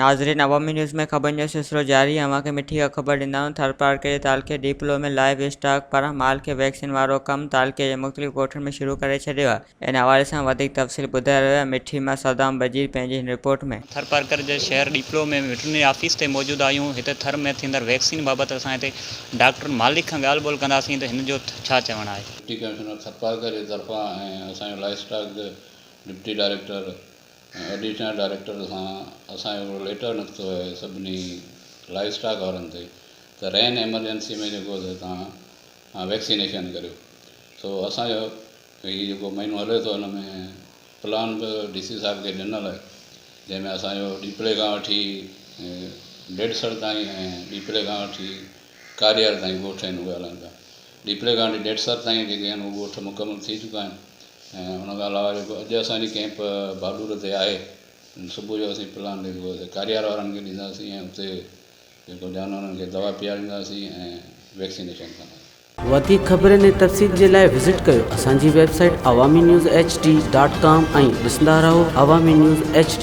नाज़रीन, अवामी न्यूज़ में ख़बर जो सिलसिलो जारी है। के मिठी का ख़बर ॾींदा आहियूं। थरपारके तालुके डिप्लो में लाइव स्टॉक पारां माल के वैक्सीन वारो कम तालुके जे मुख़्तलिफ़ ॻोठनि में शुरू करे छॾियो आहे। इन हवाले सां वधीक तफ़सील ॿुधाए रहियो आहे मिठी मां सदाम बजीर पंहिंजी हिन रिपोर्ट में। थरपारकर जे शहर डिप्लो में वेटरनरी ऑफिस ते मौजूदु आहियूं। हिते थर में थींदड़ वैक्सीन बाबति असां हिते डॉक्टर मालिक खां ॻाल्हि ॿोल कंदासीं त हिन जो छा चवणु आहे। डिप्टी कमिश्नर थरपारकर जे तरफ़ां ऐं असांजो life stock deputy director additional director सां असांजो लेटर निकितो आहे सभिनी लाइफ स्टॉक वारनि ते त रेन एमरजेंसी में जेको तव्हां वैक्सीनेशन करियो। सो असांजो हीउ जेको महीनो हले थो हुन में प्लान बि डी सी साहिब खे ॾिनल आहे, जंहिंमें असांजो डीपले खां वठी डेढ़सर ताईं ऐं डीपले खां वठी कारियार ताईं ॻोठ आहिनि उहे हलनि था। डीपले खां वठी डेढ़सर ताईं जेके आहिनि उहे ॻोठ मुकमल थी चुका आहिनि। ऐं हुन खां अलावा जेको अॼु असांजी कैंप बाडूर ते आहे, सुबुह जो असीं प्लान जेको कारियार वारनि खे ॾींदासीं ऐं उते जेको जानवरनि खे दवा पीआरींदासीं ऐं वैक्सीनेशन कंदासीं। वधीक ख़बरनि ऐं तफ़सील जे लाइ विज़िट कयो असांजी वेबसाइट awamiNewsHD.com ऐं ॾिसंदा रहो अवामी न्यूज़ HD।